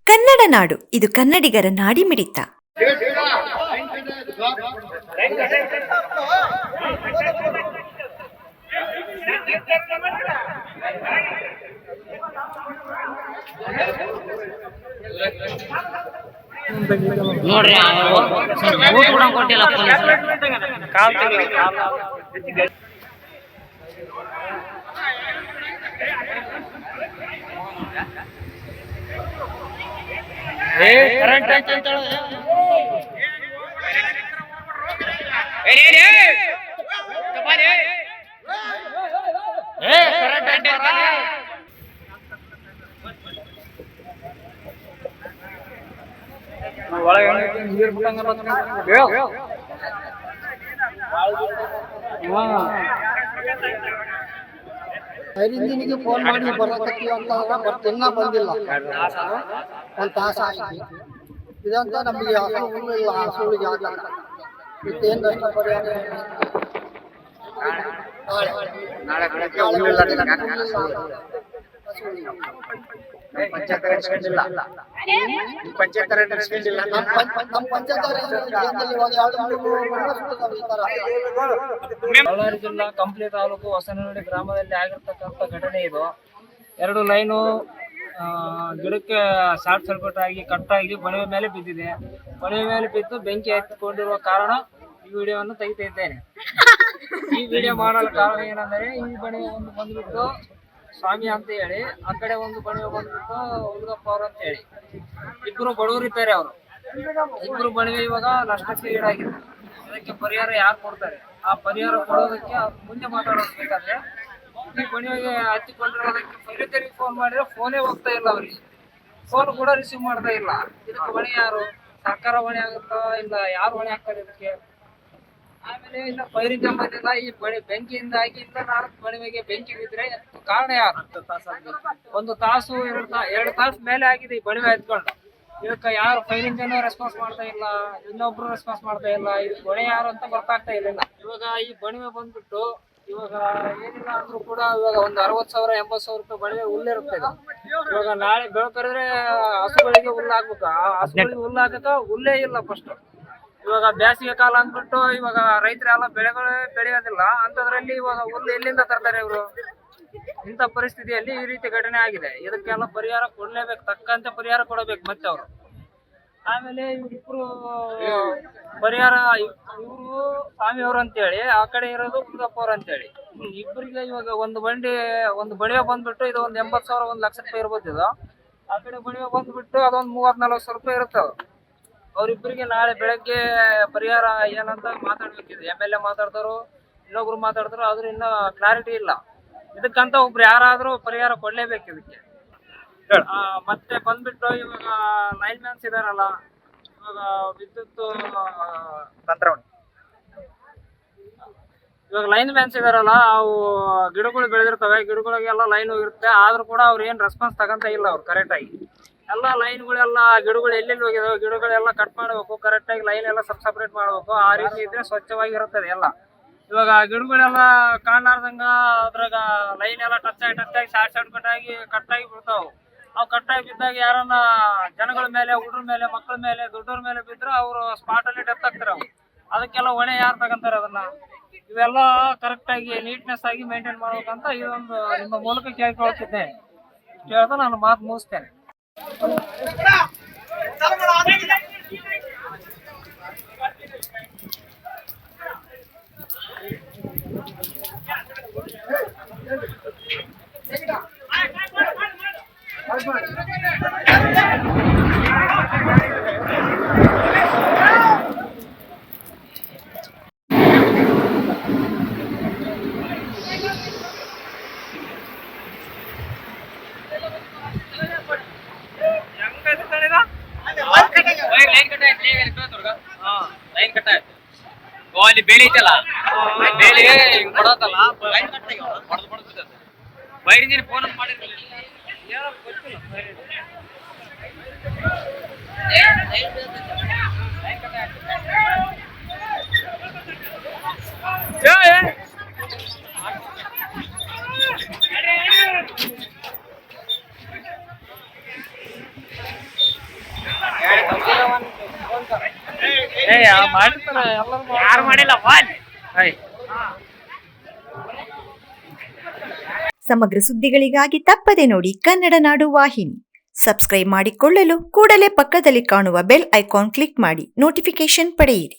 ಕನ್ನಡ ನಾಡು, ಇದು ಕನ್ನಡಿಗರ ನಾಡಿಮಿಡಿತ. ನೋಡ್ರಿ ಊಟ ಕೂಡ ಕೊಟ್ಟಿಲ್ಲ ಕರೆಂಟ್ ಅಂತ ಐರಿಂಜಿನಿಗೆ ಫೋನ್ ಮಾಡಿ ಬರಕತ್ತೀವಿ ಅಂತ ಬರ್ತಿನ್ನ ಬಂದಿಲ್ಲ. ಒಂದು ತಾಸ ಆಯ್ತು. ಇದಂತ ನಮಗೆ ಇಲ್ಲ ಹಸುಳಿಗೆ ಆಗಲ್ಲ. ಏನು ನಷ್ಟ ಪರಿಹಾರ ಬಳ್ಳಾರಿ ಜಿಲ್ಲಾ ಕಂಪ್ಲಿ ತಾಲೂಕು ಹೊಸನಹಳ್ಳಿ ಗ್ರಾಮದಲ್ಲಿ ಆಗಿರ್ತಕ್ಕಂಥ ಘಟನೆ ಇದು. 2 ಲೈನು ಗಿಡಕ್ಕೆ ಶಾರ್ಟ್ ಸರ್ಕ್ಯೂಟ್ ಆಗಿ ಕಟ್ಟಾಗಿ ಬಣವೆ ಮೇಲೆ ಬಿದ್ದಿದೆ. ಬಣವೆ ಮೇಲೆ ಬಿದ್ದು ಬೆಂಕಿ ಹತ್ತಿಕೊಂಡಿರುವ ಕಾರಣ ಈ ವಿಡಿಯೋವನ್ನು ತೆಗಿತಾ ಇದ್ದೇನೆ. ಈ ವಿಡಿಯೋ ಮಾಡಲು ಕಾರಣ ಏನಂದರೆ, ಈ ಬಣವೆ ಒಂದು ಬಂದ್ಬಿಟ್ಟು ಸ್ವಾಮಿ ಅಂತ ಹೇಳಿ, ಆ ಕಡೆ ಒಂದು ಬಣವೆ ಬಂದ್ಬಿಟ್ಟು ಹುಡುಗಪ್ಪ ಅವರು ಅಂತ ಹೇಳಿ, ಇಬ್ಬರು ಬಡವರು ಇದ್ದಾರೆ. ಅವರು ಇಬ್ಬರು ಬಣವೆ ಇವಾಗ ನಷ್ಟಕ್ಕೆ ಈಡಾಗಿದೆ. ಅದಕ್ಕೆ ಪರಿಹಾರ ಯಾರು ಕೊಡ್ತಾರೆ? ಆ ಪರಿಹಾರ ಕೊಡೋದಕ್ಕೆ ಮುಂದೆ ಮಾತಾಡೋದಬೇಕಾದ್ರೆ ಈ ಬಣಿಗೆ ಹಚ್ಚಿಕೊಂಡಿರೋದಕ್ಕೆ ಫೈಲಿತರಿಗೆ ಫೋನ್ ಮಾಡಿದ್ರೆ ಫೋನೇ ಹೋಗ್ತಾ ಇಲ್ಲ. ಅವ್ರಿಗೆ ಫೋನ್ ಕೂಡ ರಿಸೀವ್ ಮಾಡ್ತಾ ಇಲ್ಲ. ಇದಕ್ಕೆ ಹೊಣೆ ಯಾರು? ಸರ್ಕಾರ ಹೊಣೆ ಆಗುತ್ತಾ ಇಲ್ಲ ಯಾರು ಹೊಣೆ ಆಗ್ತಾರೆ ಇದಕ್ಕೆ? ಆಮೇಲೆ ಇನ್ನ ಫೈರಿಂಗ್ ಬಂದಿಲ್ಲ. ಈ ಬೆಂಕಿಯಿಂದಾಗಿ ಇಂದ 4 ಬಣಿವೆಗೆ ಬೆಂಕಿ ಬಿದ್ರೆ ಕಾರಣ ಯಾರು? 1 ತಾಸು 2 ತಾಸು ಮೇಲೆ ಆಗಿದೆ ಈ ಬಣಿವೆ ಹತ್ಕೊಂಡು. ಇದಕ್ಕೆ ಯಾರು ಫೈರ್ ಇಂಜನ್ ರೆಸ್ಪಾನ್ಸ್ ಮಾಡ್ತಾ ಇಲ್ಲ, ಇನ್ನೊಬ್ರು ರೆಸ್ಪಾನ್ಸ್ ಮಾಡ್ತಾ ಇಲ್ಲ. ಇದು ಹೊಣೆ ಯಾರು ಅಂತ ಗೊತ್ತಾಗ್ತಾ ಇಲ್ಲ. ಇವಾಗ ಈ ಬಣಿವೆ ಬಂದ್ಬಿಟ್ಟು ಇವಾಗ ಏನಿಲ್ಲ ಅಂದ್ರೂ ಕೂಡ ಇವಾಗ ಒಂದು 60,000 80,000 ರೂಪಾಯಿ ಬಣಿವೆ ಹುಲ್ಲಿರುತ್ತೆ. ಇವಾಗ ನಾಳೆ ಬೆಳಕರಿದ್ರೆ ಹಸುಗಳಿಗೆ ಹುಲ್ಲು ಹಾಕ್ಬೇಕು. ಆ ಹಸುಗಳಿಗೆ ಹುಲ್ಲು ಹಾಕಕ ಹುಲ್ಲೇ ಇಲ್ಲ ಫಸ್ಟ್. ಇವಾಗ ಬೇಸಿಗೆ ಕಾಲ ಅಂದ್ಬಿಟ್ಟು ಇವಾಗ ರೈತರೆಲ್ಲ ಬೆಳೆಗಳೇ ಬೆಳೆಯೋದಿಲ್ಲ. ಅಂತದ್ರಲ್ಲಿ ಇವಾಗ ಹುಲ್ಲು ಎಲ್ಲಿಂದ ತರ್ತಾರೆ ಇವರು? ಇಂಥ ಪರಿಸ್ಥಿತಿಯಲ್ಲಿ ಈ ರೀತಿ ಘಟನೆ ಆಗಿದೆ. ಇದಕ್ಕೆಲ್ಲ ಪರಿಹಾರ ಕೊಡ್ಲೇಬೇಕು, ತಕ್ಕಂತೆ ಪರಿಹಾರ ಕೊಡಬೇಕು ಮತ್ತೆ ಅವರು. ಆಮೇಲೆ ಇವ್ರಿಬ್ರು ಪರಿಹಾರ, ಇವರು ಸ್ವಾಮಿಯವರು ಅಂತೇಳಿ, ಆ ಕಡೆ ಇರೋದು ಹುಡುಗಪ್ಪ ಅವ್ರು ಅಂತೇಳಿ. ಇಬ್ಬರಿಗೆ ಇವಾಗ ಒಂದು ಬಣಿವೆ ಬಂದ್ಬಿಟ್ಟು ಇದು ಒಂದು 80,000 1 ಲಕ್ಷ ರೂಪಾಯಿ ಇರ್ಬೋದು. ಇದು ಆ ಕಡೆ ಬಣಿವೆ ಬಂದ್ಬಿಟ್ಟು ಅದೊಂದು 30-40 ರೂಪಾಯಿ ಇರುತ್ತೆ. ಅವ್ರಿಬ್ಬರಿಗೆ ನಾಳೆ ಬೆಳಗ್ಗೆ ಪರಿಹಾರ ಏನಂತ ಮಾತಾಡ್ಬೇಕಿದೆ. MLA ಮಾತಾಡ್ತಾರೋ ಇನ್ನೊಬ್ರು ಮಾತಾಡ್ತಾರೋ ಆದ್ರೂ ಇನ್ನೂ ಕ್ಲಾರಿಟಿ ಇಲ್ಲ. ಇದಕ್ಕಂತ ಒಬ್ರು ಯಾರಾದ್ರೂ ಪರಿಹಾರ ಕೊಡ್ಲೇಬೇಕು ಇದಕ್ಕೆ. ಮತ್ತೆ ಬಂದ್ಬಿಟ್ಟು ಇವಾಗ ಲೈನ್ ಮ್ಯಾನ್ಸ್ ಇದಾರಲ್ಲ, ಇವಾಗ ವಿದ್ಯುತ್ ಇವಾಗ ಲೈನ್ ಮ್ಯಾನ್ಸ್ ಇದಾರಲ್ಲ, ಅವು ಗಿಡಗಳು ಬೆಳೆದಿರ್ತವೆ, ಗಿಡಗಳಿಗೆಲ್ಲ ಲೈನ್ ಹೋಗಿರುತ್ತೆ. ಆದ್ರೂ ಕೂಡ ಅವ್ರು ಏನ್ ರೆಸ್ಪಾನ್ಸ್ ತಗೊಂತ ಇಲ್ಲ. ಅವ್ರು ಕರೆಕ್ಟ್ ಆಗಿ ಎಲ್ಲ ಲೈನ್ಗಳೆಲ್ಲ ಗಿಡಗಳು ಎಲ್ಲೆಲ್ಲಿ ಹೋಗಿದಾವೆ ಗಿಡಗಳೆಲ್ಲ ಕಟ್ ಮಾಡಬೇಕು. ಕರೆಕ್ಟ್ ಆಗಿ ಲೈನ್ ಎಲ್ಲ ಸಪ್ರೇಟ್ ಮಾಡ್ಬೇಕು. ಆ ರೀತಿ ಇದ್ರೆ ಸ್ವಚ್ಛವಾಗಿರುತ್ತದೆ ಎಲ್ಲ. ಇವಾಗ ಗಿಡಗಳೆಲ್ಲ ಕಾಣಲಾರ್ದಂಗ ಅದ್ರಾಗ ಲೈನ್ ಎಲ್ಲ ಟಚ್ ಆಗಿ ಶಾರ್ಟ್ ಕಟ್ಟಾಗಿ ಬಿಡ್ತಾವ್. ಅವು ಕಟ್ಟಾಗಿ ಬಿದ್ದಾಗ ಯಾರನ್ನ ಜನಗಳ ಮೇಲೆ, ಹುಡುಗ್ರ ಮೇಲೆ, ಮಕ್ಕಳ ಮೇಲೆ, ದೊಡ್ಡವ್ರ ಮೇಲೆ ಬಿದ್ರೆ ಅವರು ಸ್ಪಾಟ್ ಅಲ್ಲಿ ಡೆತ್ ಆಗ್ತಾರೆ. ಅವು ಅದಕ್ಕೆಲ್ಲ ಹೊಣೆ ಯಾರು ತಗೊಂತಾರೆ? ಅದನ್ನ ಇವೆಲ್ಲ ಕರೆಕ್ಟ್ ಆಗಿ ನೀಟ್ನೆಸ್ ಆಗಿ ಮೇಂಟೈನ್ ಮಾಡ್ಬೇಕಂತ ಇದೊಂದು ನಿಮ್ಮ ಮೂಲಕ ಕೇಳ್ಕೊಳ್ತಿದ್ದೇನೆ. ಕೇಳ್ತಾ ನಾನು ಮಾತು ಮುಗಿಸ್ತೇನೆ. ಲೈನ್ ಕಟ್ ಆಯ್ತು. ಅಲ್ಲಿ ಬೇಲಿ ಐತಲ್ಲ, ಬೇಲಿ ಹಿಂಗ್ ಕೊಡತ್ತಲ್ಲ, ಲೈನ್ ಕಟ್ ಆಗಿ ಹೊಡೆದು ಬೈರಿಂಜಿನ ಫೋನ್ ಮಾಡಿರ್ಲಿಲ್ಲ. ಏನೋ ಗೊತ್ತಿಲ್ಲ. ಲೈನ್ ಕಟ್ ಆಯ್ತು. ಯಾರು ಮಾಡಿಲ್ಲ ಸಮಗ್ರ ಸುದ್ದಿಗಳಿಗಾಗಿ ತಪ್ಪದೆ ನೋಡಿ ಕನ್ನಡ ನಾಡು ವಾಹಿನಿ. ಸಬ್ಸ್ಕ್ರೈಬ್ ಮಾಡಿಕೊಳ್ಳಲು ಕೂಡಲೇ ಪಕ್ಕದಲ್ಲಿ ಕಾಣುವ ಬೆಲ್ ಐಕಾನ್ ಕ್ಲಿಕ್ ಮಾಡಿ ನೋಟಿಫಿಕೇಶನ್ ಪಡೆಯಿರಿ.